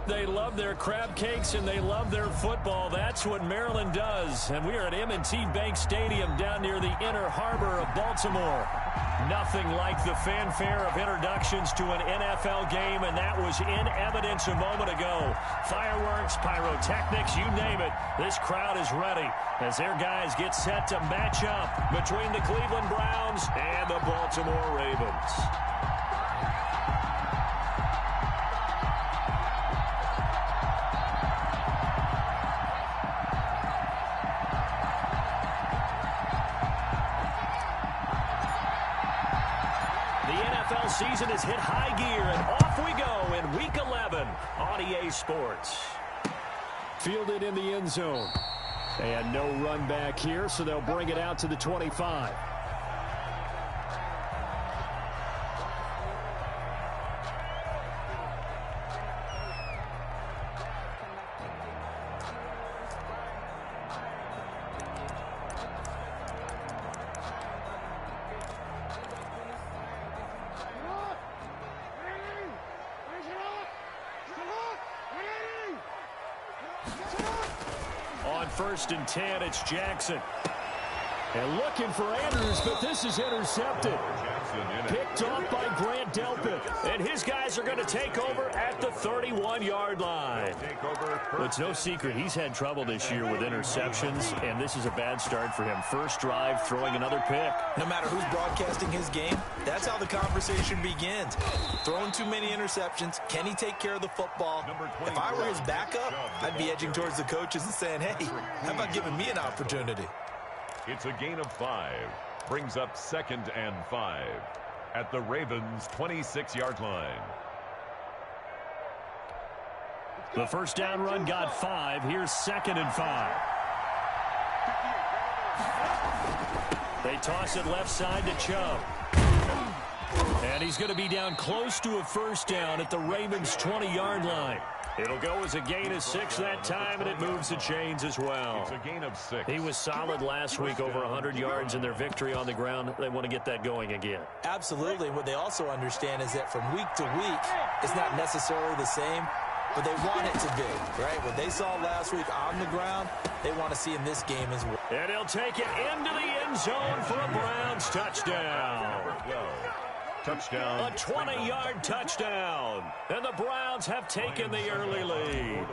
They love their crab cakes and they love their football. That's what Maryland does. And we are at M&T Bank Stadium down near the Inner Harbor of Baltimore. Nothing like the fanfare of introductions to an NFL game, and that was in evidence a moment ago. Fireworks, pyrotechnics, you name it. This crowd is ready as their guys get set to match up between the Cleveland Browns and the Baltimore Ravens. Season has hit high gear, and off we go in Week 11 on EA Sports. Fielded in the end zone. And no run back here, so they'll bring it out to the 25. First and 10, it's Jackson. And looking for Andrews, but this is intercepted. Picked off by Grant Delpit. And his guys are going to take over at the 31-yard line. It's no secret he's had trouble this year with interceptions, and this is a bad start for him. First drive, throwing another pick. No matter who's broadcasting his game, that's how the conversation begins. Throwing too many interceptions, can he take care of the football? If I were his backup, I'd be edging towards the coaches and saying, hey, how about giving me an opportunity? It's a gain of 5. Brings up 2nd and 5 at the Ravens' 26-yard line. The first down run got 5. Here's 2nd and 5. They toss it left side to Chubb. And he's going to be down close to a first down at the Ravens' 20-yard line. It'll go as a gain of 6 that time, and it moves the chains as well. It's a gain of 6. He was solid last week, over 100 yards in their victory on the ground. They want to get that going again. Absolutely. What they also understand is that from week to week, it's not necessarily the same, but they want it to be, right? What they saw last week on the ground, they want to see in this game as well. And he'll take it into the end zone for a Browns touchdown. Touchdown. A 20-yard touchdown. And the Browns have taken the early lead.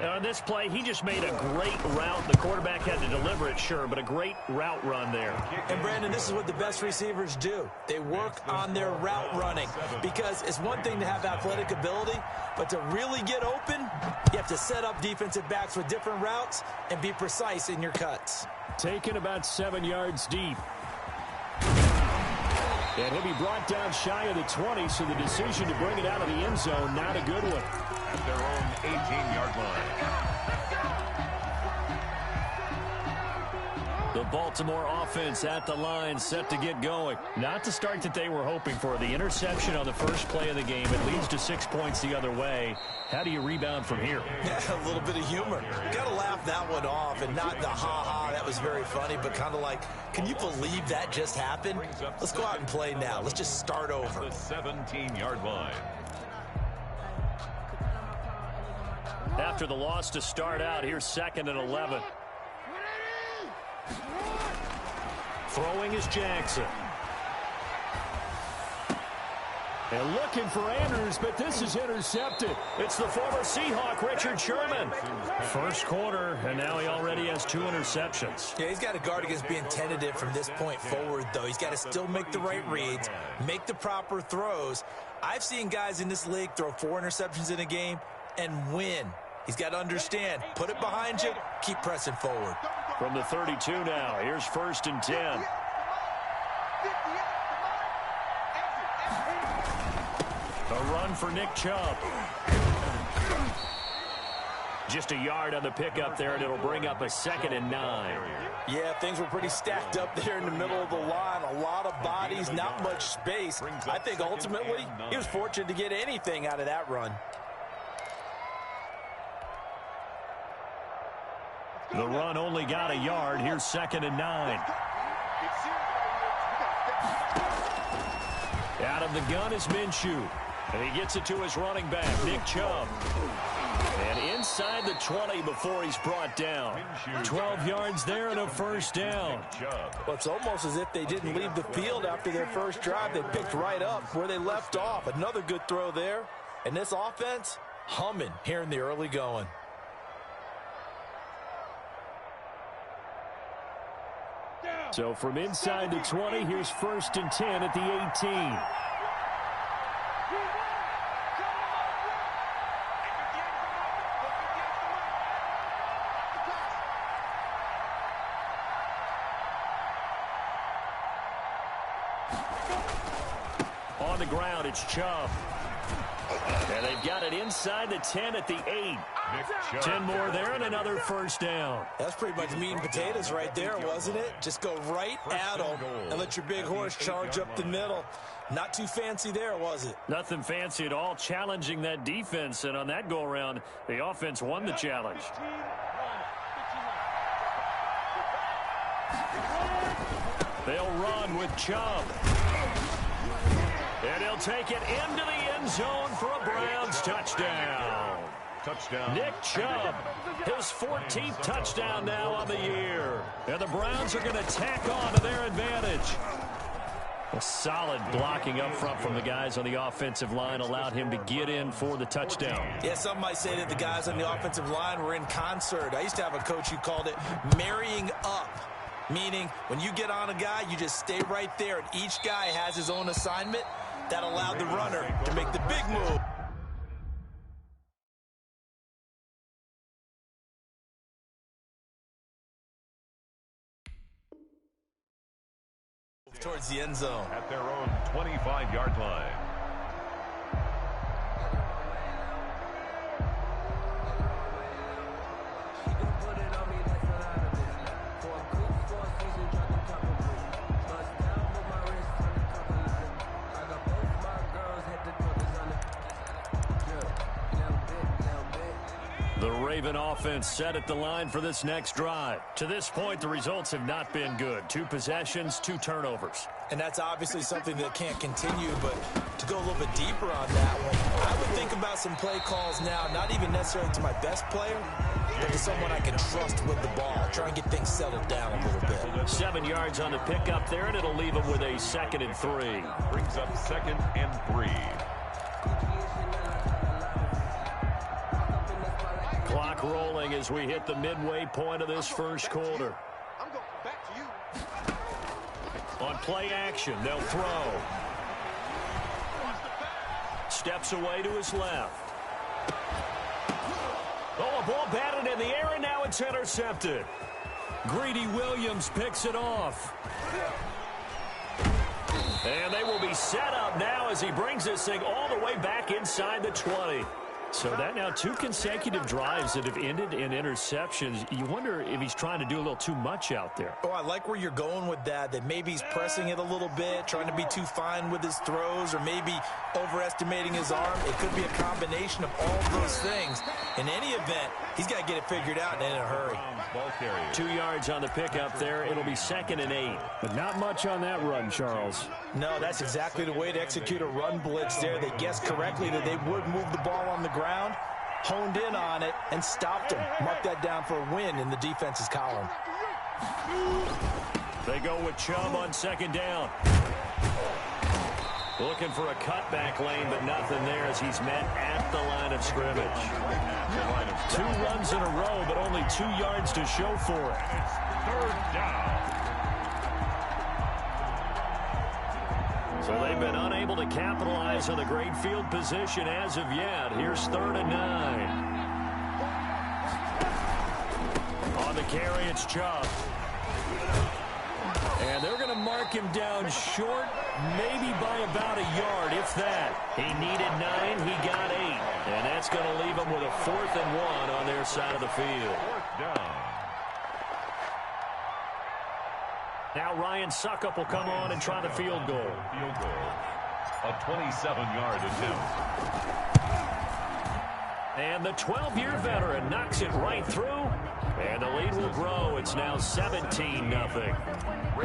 On this play, he just made a great route. The quarterback had to deliver it, sure, but a great route run there. And, Brandon, this is what the best receivers do. They work on their route running because it's one thing to have athletic ability, but to really get open, you have to set up defensive backs with different routes and be precise in your cuts. Taken about 7 yards deep. And he'll be brought down shy of the 20, so the decision to bring it out of the end zone, not a good one. At their own 18-yard line. The Baltimore offense at the line, set to get going. Not the start that they were hoping for. The interception on the first play of the game. It leads to 6 points the other way. How do you rebound from here? Yeah, a little bit of humor. Got to laugh that one off, and not the ha-ha, that was very funny, but kind of like, can you believe that just happened? Let's go out and play now. Let's just start over. The 17-yard line. After the loss to start out, here's 2nd and 11. Throwing is Jackson. And looking for Andrews, but this is intercepted. It's the former Seahawk, Richard Sherman. First quarter, and now he already has 2 interceptions. Yeah, he's got to guard against being tentative from this point forward, though. He's got to still make the right reads, make the proper throws. I've seen guys in this league throw 4 interceptions in a game and win. He's got to understand, put it behind you, keep pressing forward. From the 32 now, here's 1st and 10. A run for Nick Chubb. Just a yard on the pickup there, and it'll bring up a 2nd and 9. Yeah, things were pretty stacked up there in the middle of the line. A lot of bodies, not much space. I think ultimately he was fortunate to get anything out of that run. The run only got a yard. Here's 2nd and 9. Out of the gun is Minshew. And he gets it to his running back, Nick Chubb. And inside the 20 before he's brought down. 12 yards there and a first down. Well, it's almost as if they didn't leave the field after their first drive. They picked right up where they left off. Another good throw there. And this offense, humming here in the early going. So from inside the 20, here's 1st and 10 at the 18. On the ground, it's Chubb. And they've got it inside the 10 at the 8. 10 more there and another first down. That's pretty much meat and potatoes right there, wasn't it? Just go right at them and let your big horse charge up the middle. Not too fancy there, was it? Nothing fancy at all, challenging that defense. And on that go-around, the offense won the challenge. They'll run with Chubb. And he'll take it into the end zone for a Browns touchdown. Nick Chubb, his 14th touchdown now on the year. And the Browns are going to tack on to their advantage. A solid blocking up front from the guys on the offensive line allowed him to get in for the touchdown. Yeah, some might say that the guys on the offensive line were in concert. I used to have a coach who called it marrying up. Meaning, when you get on a guy, you just stay right there, and each guy has his own assignment. That allowed the runner to make the big move. Towards the end zone. At their own 25-yard line. The Raven offense set at the line for this next drive. To this point, the results have not been good. 2 possessions, 2 turnovers. And that's obviously something that can't continue, but to go a little bit deeper on that one, I would think about some play calls now, not even necessarily to my best player, but to someone I can trust with the ball. Try and get things settled down a little bit. 7 yards on the pickup there, and it'll leave them with a 2nd and 3. Brings up 2nd and 3. Clock rolling as we hit the midway point of this first quarter. On play action, they'll throw. Steps away to his left. Oh, a ball batted in the air, and now it's intercepted. Greedy Williams picks it off. And they will be set up now as he brings this thing all the way back inside the 20. So that now 2 consecutive drives that have ended in interceptions. You wonder if he's trying to do a little too much out there. Oh, I like where you're going with that maybe he's pressing it a little bit, trying to be too fine with his throws, or maybe overestimating his arm. It could be a combination of all of those things. In any event, he's got to get it figured out and in a hurry. 2 yards on the pickup there. It'll be 2nd and 8. But not much on that run, Charles. No, that's exactly the way to execute a run blitz there. They guessed correctly that they would move the ball on the ground, honed in on it, and stopped him. Mark that down for a win in the defense's column. They go with Chubb on 2nd down. Looking for a cutback lane, but nothing there as he's met at the line of scrimmage. 2 runs in a row, but only 2 yards to show for it. 3rd down. So they've been unable to capitalize on the great field position as of yet. Here's 3rd and 9. On the carry, it's Chubb. And they're going to mark him down short, maybe by about a yard, if that. He needed 9, he got 8. And that's going to leave him with a 4th and 1 on their side of the field. 4th down. Now Ryan Suckup will come on and try the field goal. Field goal. A 27-yard attempt. And the 12-year veteran knocks it right through. And the lead will grow. It's now 17-0.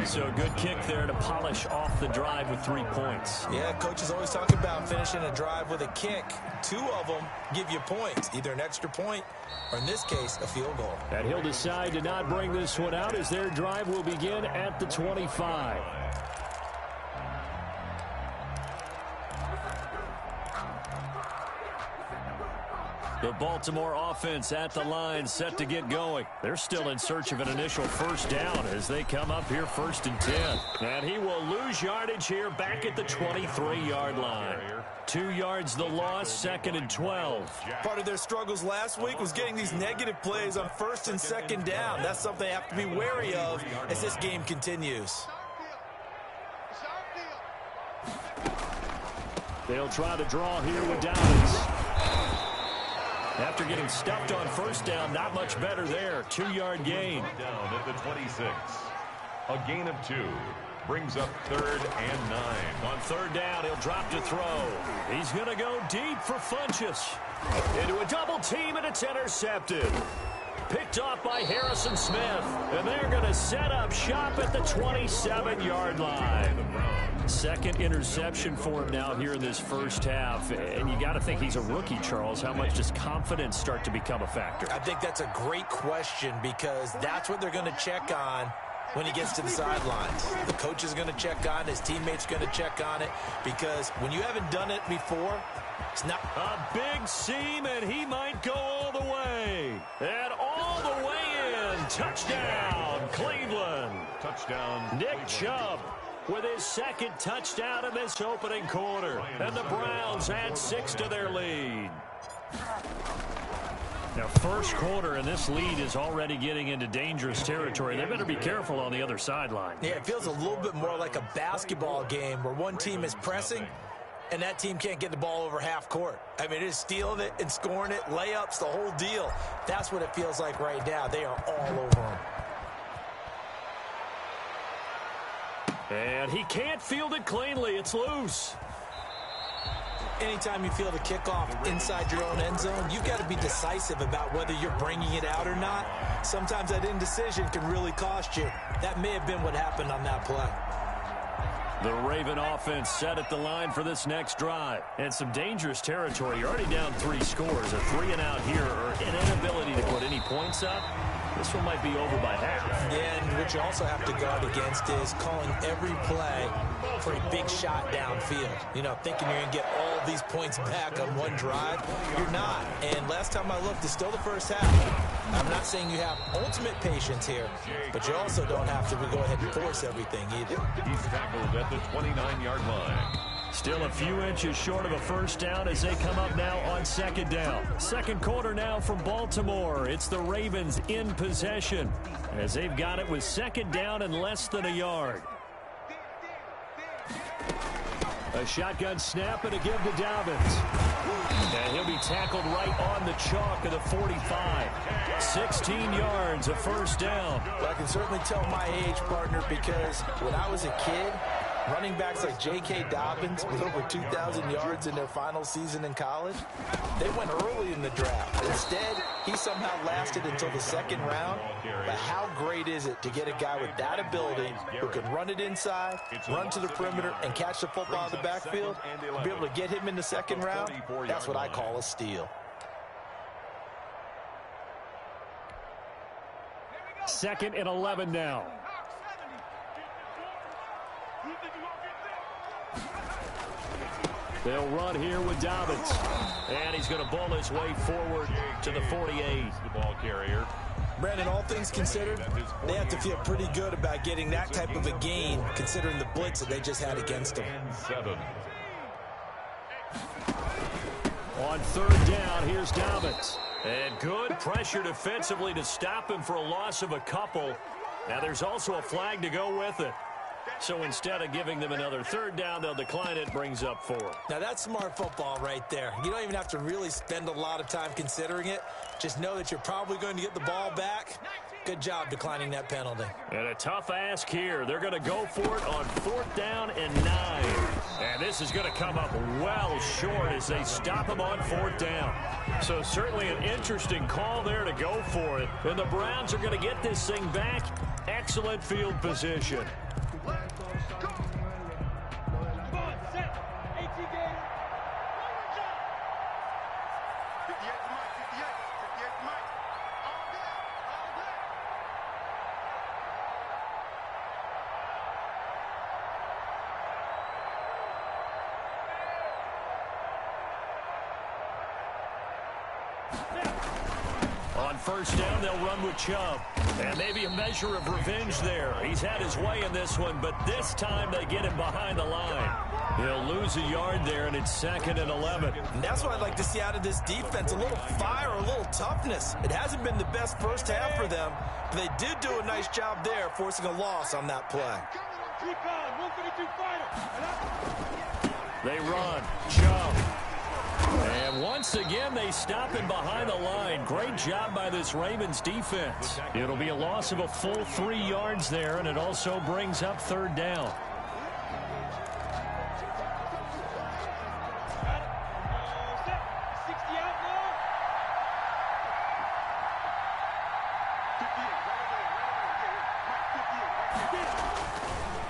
So good kick there to polish off the drive with 3 points. Yeah, coaches always talk about finishing a drive with a kick. 2 of them give you points, either an extra point or, in this case, a field goal. And he'll decide to not bring this one out as their drive will begin at the 25. The Baltimore offense at the line, set to get going. They're still in search of an initial first down as they come up here 1st and 10. And he will lose yardage here back at the 23-yard line. 2 yards the loss, 2nd and 12. Part of their struggles last week was getting these negative plays on 1st and 2nd down. That's something they have to be wary of as this game continues. They'll try to draw here with Dobbins. After getting stuffed on 1st down, not much better there. 2-yard gain. Down at the 26. A gain of 2. Brings up 3rd and 9. On 3rd down, he'll drop to throw. He's going to go deep for Funchess. Into a double team, and it's intercepted. Picked off by Harrison Smith. And they're going to set up shop at the 27-yard line. 2nd interception for him now here in this first half. And you got to think he's a rookie, Charles. How much does confidence start to become a factor? I think that's a great question because that's what they're going to check on when he gets to the sidelines. The coach is going to check on it. His teammates going to check on it because when you haven't done it before, it's not. A big seam, and he might go all the way. And all the way in. Touchdown, Cleveland. Touchdown, Nick Chubb with his 2nd touchdown in this opening quarter. And the Browns add 6 to their lead. Now, 1st quarter, and this lead is already getting into dangerous territory. They better be careful on the other sideline. Yeah, it feels a little bit more like a basketball game where one team is pressing and that team can't get the ball over half court. I mean, it is stealing it and scoring it, layups, the whole deal. That's what it feels like right now. They are all over him. And he can't field it cleanly. It's loose. Anytime you feel the kickoff inside your own end zone, you've got to be decisive about whether you're bringing it out or not. Sometimes that indecision can really cost you. That may have been what happened on that play. The Raven offense set at the line for this next drive. And some dangerous territory. You're already down 3 scores. A 3-and-out here or an inability to put any points up. This one might be over by half. Yeah, and what you also have to guard against is calling every play for a big shot downfield. You know, thinking you're going to get all these points back on one drive. You're not. And last time I looked, it's still the first half. I'm not saying you have ultimate patience here, but you also don't have to go ahead and force everything either. He's tackled at the 29-yard line. Still a few inches short of a first down as they come up now on 2nd down. 2nd quarter now from Baltimore. It's the Ravens in possession as they've got it with 2nd down and less than a yard. A shotgun snap and a give to Dobbins. And he'll be tackled right on the chalk of the 45. 16 yards, a first down. Well, I can certainly tell my age, partner, because when I was a kid, running backs like J.K. Dobbins with over 2,000 yards in their final season in college, they went early in the draft. Instead, he somehow lasted until the 2nd round. But how great is it to get a guy with that ability who can run it inside, run to the perimeter, and catch the football in the backfield? Be able to get him in the 2nd round? That's what I call a steal. 2nd and 11 now. They'll run here with Dobbins. And he's going to ball his way forward to the 48. The ball carrier. Brandon, all things considered, they have to feel pretty good about getting that type of a gain considering the blitz that they just had against them. 7. On 3rd down, here's Dobbins. And good pressure defensively to stop him for a loss of a couple. Now there's also a flag to go with it. So instead of giving them another 3rd down, they'll decline it, brings up 4. Now that's smart football right there. You don't even have to really spend a lot of time considering it. Just know that you're probably going to get the ball back. Good job declining that penalty. And a tough ask here. They're going to go for it on 4th down and 9. And this is going to come up well short as they stop him on 4th down. So certainly an interesting call there to go for it. And the Browns are going to get this thing back. Excellent field position. On 1st down, they'll run with Chubb. And maybe a measure of revenge there. He's had his way in this one, but this time they get him behind the line. He'll lose a yard there, and it's 2nd and 11. And that's what I'd like to see out of this defense, a little fire, a little toughness. It hasn't been the best first half for them, but they did do a nice job there, forcing a loss on that play. They run. Chubb. And once again, they stop him behind the line. Great job by this Ravens defense. It'll be a loss of a full 3 yards there, and it also brings up 3rd down.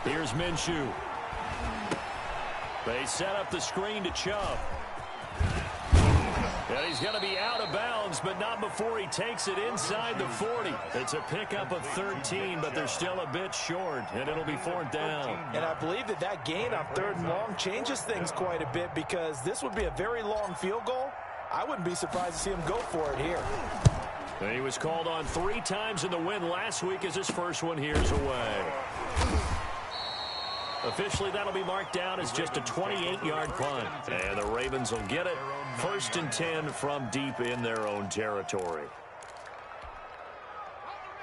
Here's Minshew. They set up the screen to Chubb. And he's going to be out of bounds, but not before he takes it inside the 40. It's a pickup of 13, but they're still a bit short, and it'll be 4th down. And I believe that gain on 3rd and long changes things quite a bit, because this would be a very long field goal. I wouldn't be surprised to see him go for it here. And he was called on 3 times in the win last week as his first one here's away. Officially, that'll be marked down as just a 28-yard punt. And the Ravens will get it. 1st and 10 from deep in their own territory.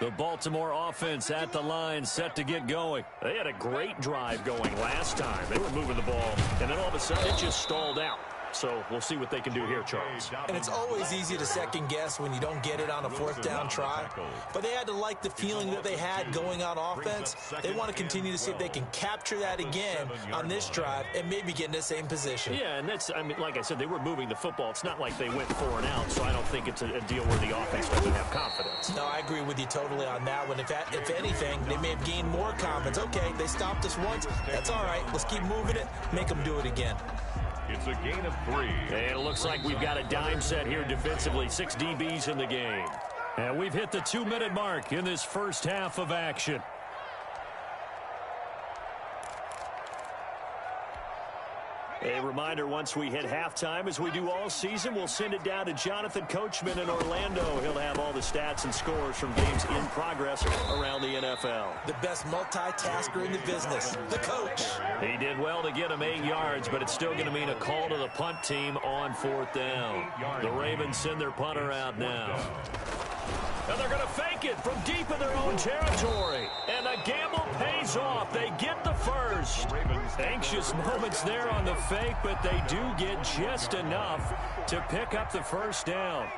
The Baltimore offense at the line, set to get going. They had a great drive going last time. They were moving the ball, and then all of a sudden it just stalled out. So we'll see what they can do here, Charles. And it's always easy to second guess when you don't get it on a 4th down try. But they had to like the feeling that they had going on offense. They want to continue to see if they can capture that again on this drive and maybe get in the same position. Yeah, and that's, I mean, like I said, they were moving the football. It's not like they went 4 and out, so I don't think it's a deal where the offense doesn't have confidence. No, I agree with you totally on that one. If anything, they may have gained more confidence. Okay, they stopped us once. That's all right. Let's keep moving it. Make them do it again. It's a gain of 3. And it looks like we've got a dime set here defensively. 6 DBs in the game. And we've hit the 2-minute mark in this first half of action. A reminder, once we hit halftime, as we do all season, we'll send it down to Jonathan Coachman in Orlando. He'll have all the stats and scores from games in progress around the NFL. The best multitasker in the business, the coach. He did well to get him 8 yards, but it's still going to mean a call to the punt team on 4th down. The Ravens send their punter out now. And they're going to fake it from deep in their own territory. And the gamble pays off. They get the first. Anxious moments there on the fake, but they do get just enough to pick up the 1st down.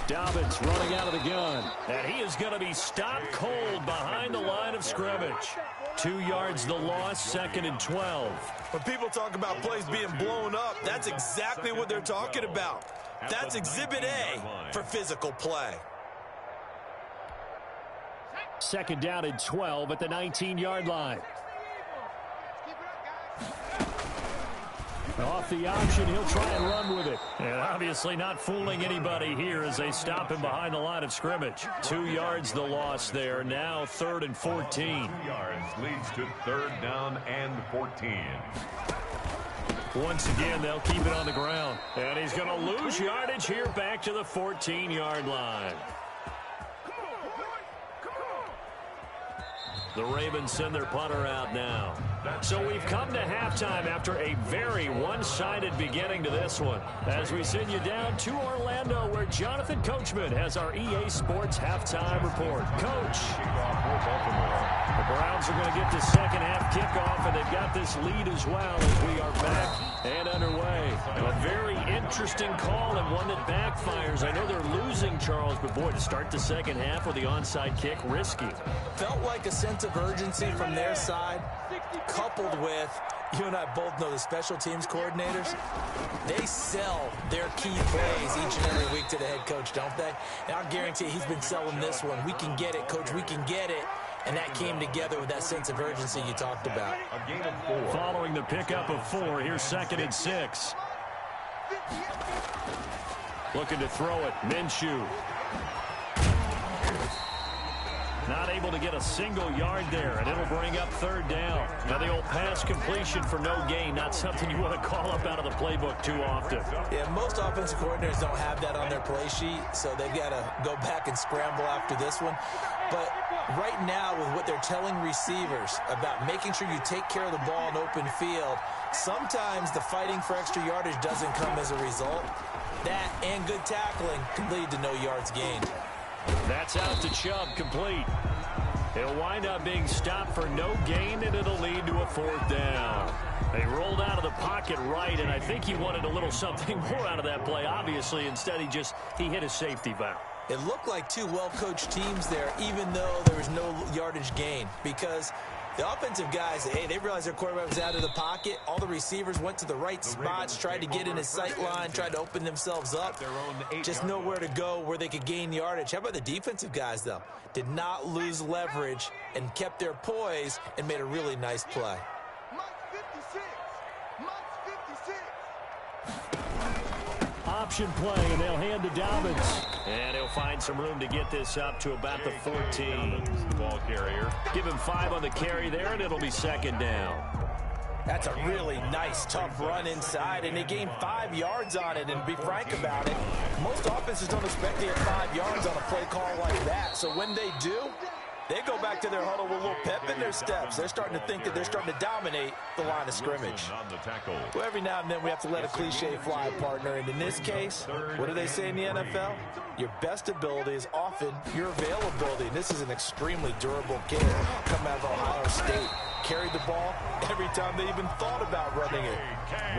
Dobbins running out of the gun. And he is going to be stopped cold behind the line of scrimmage. 2 yards the loss, 2nd and 12. When people talk about plays being blown up, that's exactly what they're talking about. That's Exhibit A for physical play. 2nd down and 12 at the 19-yard line. Off the option, he'll try and run with it. And obviously not fooling anybody here as they stop him behind the line of scrimmage. 2 yards the loss there. Now 3rd and 14. 2 yards leads to 3rd down and 14. Once again, they'll keep it on the ground. And he's going to lose yardage here back to the 14-yard line. The Ravens send their punter out now. So we've come to halftime after a very one-sided beginning to this one. As we send you down to Orlando, where Jonathan Coachman has our EA Sports halftime report. Coach. The Browns are going to get the second half kickoff, and they've got this lead as well as we are back and underway. A very interesting call and one that backfires. I know they're losing, Charles, but boy, to start the second half with the onside kick, risky. Felt like a sense of urgency from their side, coupled with, you and I both know the special teams coordinators, they sell their key plays each and every week to the head coach, don't they? And I'll guarantee he's been selling this one. We can get it, coach, we can get it. And that came together with that sense of urgency you talked about. A gain of 4. Following the pickup of 4, here's 2nd and 6. Looking to throw it, Minshew. Not able to get a single yard there, and it'll bring up 3rd down. Now the old pass completion for no gain, not something you want to call up out of the playbook too often. Yeah, most offensive coordinators don't have that on their play sheet, so they've got to go back and scramble after this one. But right now, with what they're telling receivers about making sure you take care of the ball in open field, sometimes the fighting for extra yardage doesn't come as a result. That and good tackling can lead to no yards gained. That's out to Chubb, complete. He'll wind up being stopped for no gain, and it'll lead to a 4th down. They rolled out of the pocket right, and I think he wanted a little something more out of that play, obviously. Instead, he hit a safety valve. It looked like two well-coached teams there, even though there was no yardage gain, because the offensive guys, hey, they realized their quarterback was out of the pocket. All the receivers went to the right spots, tried to get in his sight line, tried to open themselves up. Just nowhere to go where they could gain yardage. How about the defensive guys, though? Did not lose leverage and kept their poise and made a really nice play. Option play, and they'll hand to Dobbins. And he'll find some room to get this up to about the 14. The ball carrier. Give him 5 on the carry there, and it'll be 2nd down. That's a really nice, tough run inside, and they gained 5 yards on it. And to be frank about it, most offenses don't expect to get 5 yards on a play call like that. So when they do, they go back to their huddle with a little pep in their steps. They're starting to think that they're starting to dominate the line of scrimmage. Well, every now and then we have to let a cliche fly, partner. And in this case, what do they say in the NFL? Your best ability is often your availability. And this is an extremely durable kid coming out of Ohio State. Carried the ball every time they even thought about running it.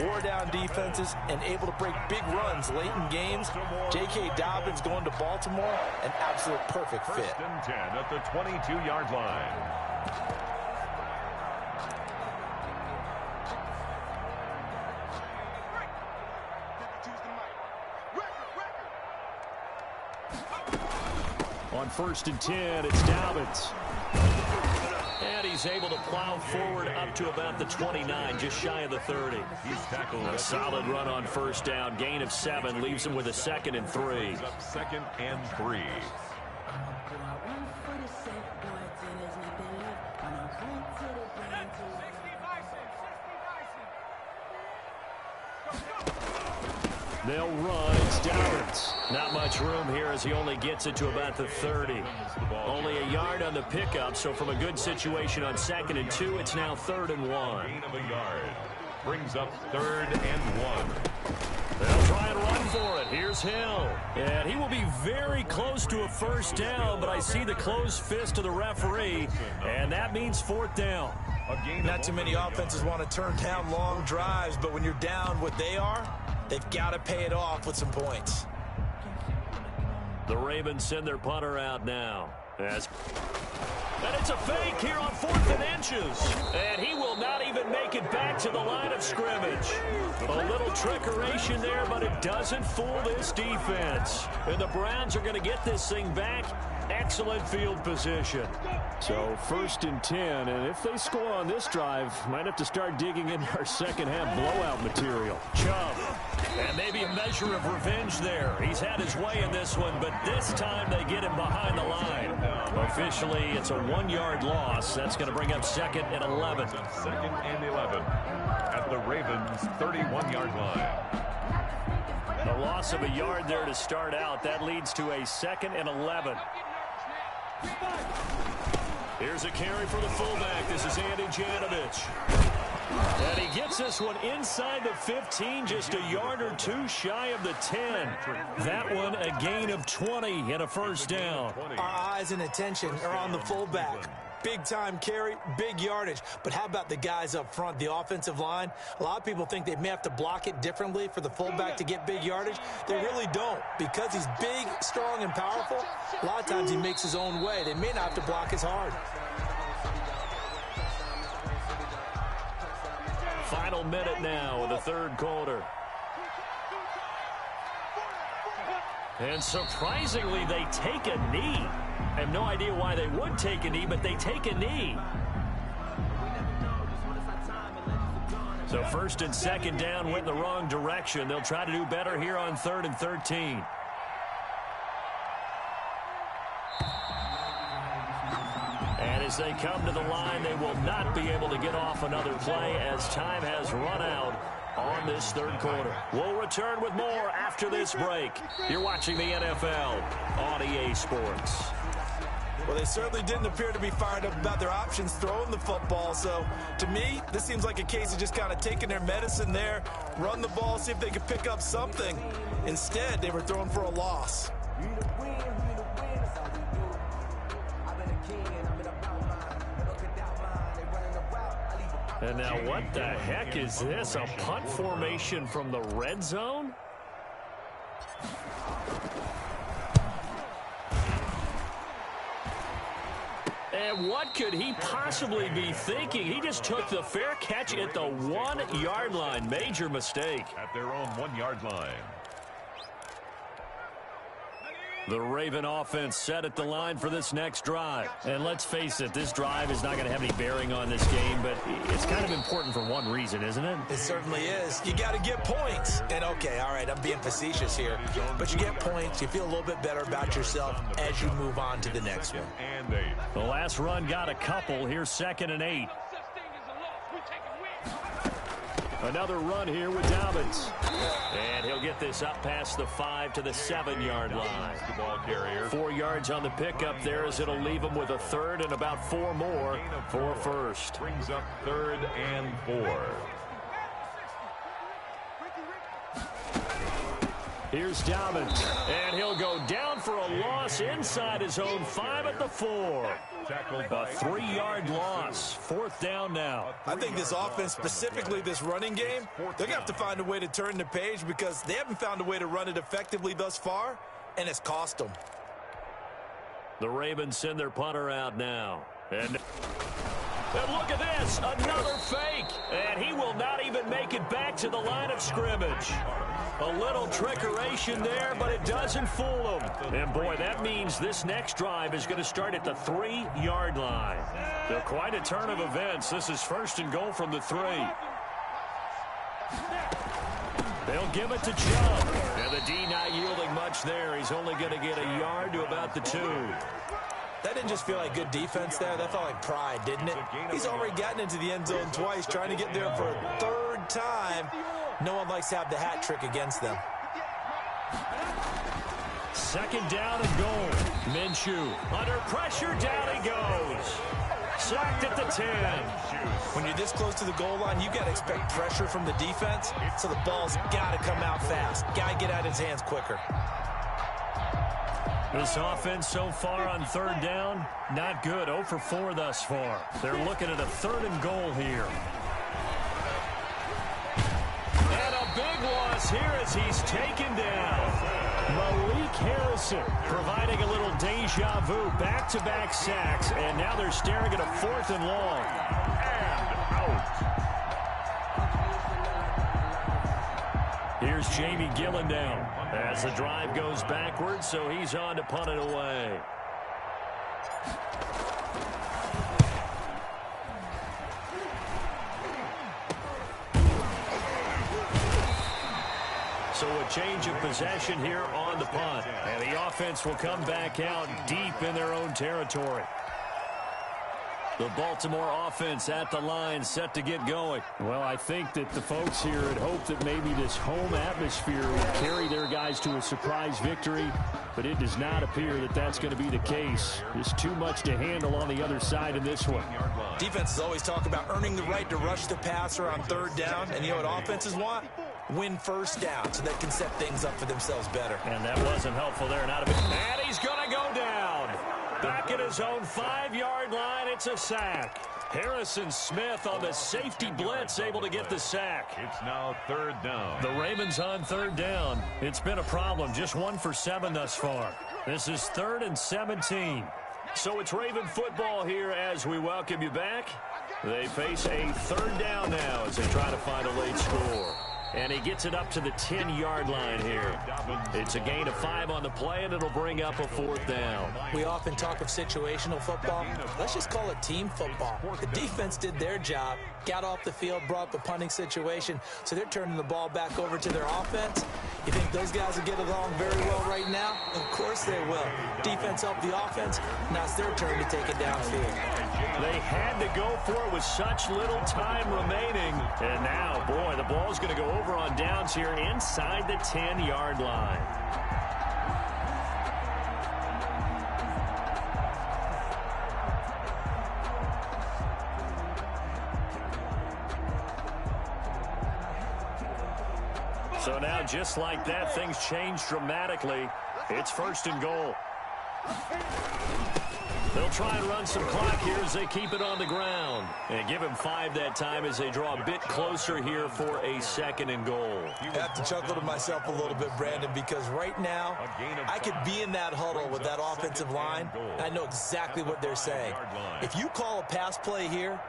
Wore down defenses and able to break big runs late in games. J.K. Dobbins going to Baltimore, an absolute perfect fit. 1st and 10 at the 22-yard line. On 1st and 10, it's Dobbins. And he's able to plow forward up to about the 29, just shy of the 30. He's tackled. A solid run on 1st down. Gain of 7 leaves him with a 2nd and 3. 2nd and 3. They'll run. It's Dobbins. Not much room here as he only gets it to about the 30. Only a yard on the pickup, so from a good situation on 2nd and 2, it's now 3rd and 1. Gain of a yard. Brings up 3rd and 1. They'll try and run for it. Here's Hill. And he will be very close to a 1st down, but I see the closed fist of the referee, and that means 4th down. Not too many offenses want to turn down long drives, but when you're down what they are, they've got to pay it off with some points. The Ravens send their punter out now. And it's a fake here on 4th and inches. And he will not even make it back to the line of scrimmage. A little trickeration there, but it doesn't fool this defense. And the Browns are going to get this thing back. Excellent field position. So 1st and 10, and if they score on this drive, might have to start digging into our second half blowout material. Chubb, and maybe a measure of revenge there. He's had his way in this one, but this time they get him behind the line. Officially, it's a 1-yard loss. That's going to bring up 2nd and 11. 2nd and 11 at the Ravens' 31-yard line. A loss of a yard there to start out. That leads to a 2nd and 11. Here's a carry for the fullback. This is Andy Janovich. And he gets this one inside the 15, just a yard or 2 shy of the 10. That one a gain of 20 and a 1st down. Our eyes and attention are on the fullback. big-time carry, big yardage. But how about the guys up front, the offensive line? A lot of people think they may have to block it differently for the fullback to get big yardage. They really don't. Because he's big, strong, and powerful, a lot of times he makes his own way. They may not have to block as hard. Final minute now of the third quarter. And surprisingly, they take a knee. I have no idea why they would take a knee, but they take a knee. So first and second down went in the wrong direction. They'll try to do better here on 3rd and 13. And as they come to the line, they will not be able to get off another play as time has run out on this third quarter. We'll return with more after this break. You're watching the NFL on EA Sports. Well, they certainly didn't appear to be fired up about their options throwing the football. So, to me, this seems like a case of just kind of taking their medicine there, run the ball, see if they could pick up something. Instead, they were throwing for a loss. And now what the heck is this? A punt formation from the red zone? And what could he possibly be thinking? He just took the fair catch at the 1-yard line. Major mistake. At their own 1-yard line. The Raven offense set at the line for this next drive. And let's face it, this drive is not going to have any bearing on this game, but it's kind of important for one reason, isn't it? It certainly is. You got to get points. And, okay, all right, I'm being facetious here. But you get points. You feel a little bit better about yourself as you move on to the next one. The last run got a couple. Here's 2nd and 8. Another run here with Dobbins. And he'll get this up past the 5 to the 7-yard line. The ball carrier. 4 yards on the pickup there as it'll leave him with a third and about 4 more for first. Brings up 3rd and 4. Here's Dobbins. And he'll go down for a loss inside his own 5 at the 4. A 3-yard loss. 4th down now. I think this offense, specifically this running game, they're going to have to find a way to turn the page because they haven't found a way to run it effectively thus far, and it's cost them. The Ravens send their punter out now. And look at this. Another fake. And he will not even make it back to the line of scrimmage. A little trickeration there, but it doesn't fool him. And, boy, that means this next drive is going to start at the 3-yard line. So quite a turn of events. This is 1st and goal from the 3. They'll give it to Chubb. And the D not yielding much there. He's only going to get a yard to about the 2. That didn't just feel like good defense there. That felt like pride, didn't it? He's already gotten into the end zone twice, trying to get there for a 3rd time. No one likes to have the hat trick against them. 2nd down and goal. Minshew under pressure, down he goes. Sacked at the 10. When you're this close to the goal line, you got to expect pressure from the defense, so the ball's got to come out fast. Got to get out of his hands quicker. This offense so far on 3rd down, not good. 0 for 4 thus far. They're looking at a 3rd and goal here. And a big loss here as he's taken down. Malik Harrison providing a little deja vu. Back-to-back sacks, and now they're staring at a 4th and long. And out. Here's Jamie Gillendown as the drive goes backwards, so he's on to punt it away. So a change of possession here on the punt. And the offense will come back out deep in their own territory. The Baltimore offense at the line, set to get going. Well, I think that the folks here had hoped that maybe this home atmosphere would carry their guys to a surprise victory, but it does not appear that that's going to be the case. There's too much to handle on the other side in this one. Defenses always talk about earning the right to rush the passer on 3rd down, and you know what offenses want? Win 1st down so they can set things up for themselves better. And that wasn't helpful there. Not a bit. And he's going to go down. Back at his own 5-yard line, it's a sack. Harrison Smith on the safety blitz, able to get the sack. It's now 3rd down. The Ravens on 3rd down. It's been a problem. Just 1 for 7 thus far. This is 3rd and 17. So it's Raven football here as we welcome you back. They face a 3rd down now as they try to find a late score. And he gets it up to the 10-yard line here. It's a gain of 5 on the play, and it'll bring up a 4th down. We often talk of situational football. Let's just call it team football. The defense did their job, got off the field, brought the punting situation, so they're turning the ball back over to their offense. You think those guys will get along very well right now? Of course they will. Defense helped the offense. Now it's their turn to take it downfield. They had to go for it with such little time remaining. And now, boy, the ball's going to go over on downs here inside the 10-yard line. So now, just like that, things change dramatically. It's 1st and goal. They'll try and run some clock here as they keep it on the ground. And give him 5 that time as they draw a bit closer here for a 2nd and goal. I have to chuckle to myself a little bit, Brandon, because right now I could be in that huddle with that offensive line, and I know exactly what they're saying. If you call a pass play here,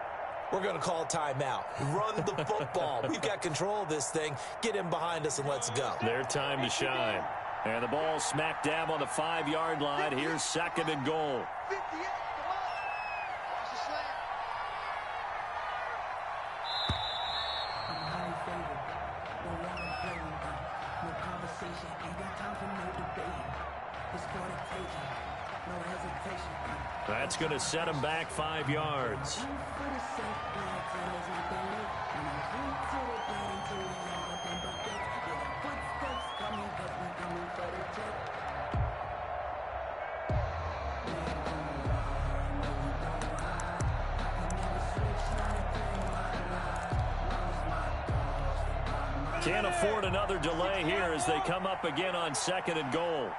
we're going to call timeout. Run the football. We've got control of this thing. Get him behind us and let's go. Their time to shine. And the ball smack dab on the 5-yard line. Here's 2nd and goal. That's going to set him back 5 yards. Can't afford another delay here as they come up again on 2nd and goal.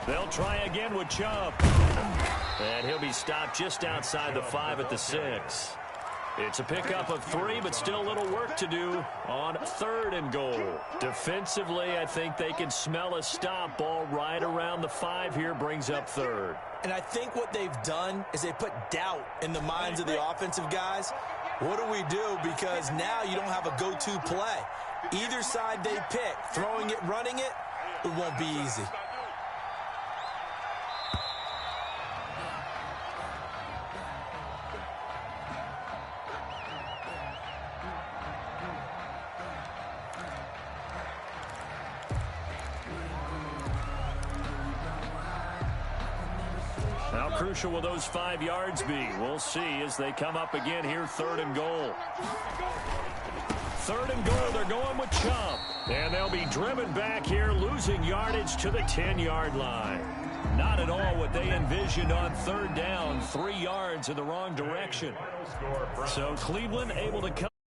They'll try again with Chubb. And he'll be stopped just outside the 5 at the 6. It's a pickup of 3, but still a little work to do on 3rd and goal. Defensively, I think they can smell a stop. Ball right around the 5 here brings up 3rd. And I think what they've done is they put doubt in the minds of the offensive guys. What do we do? Because now you don't have a go-to play. Either side they pick, throwing it, running it, it won't be easy. How crucial will those 5 yards be? We'll see as they come up again here, 3rd and goal. 3rd and goal, they're going with Chubb. And they'll be driven back here, losing yardage to the 10-yard line. Not at all what they envisioned on 3rd down, 3 yards in the wrong direction. So Cleveland able to come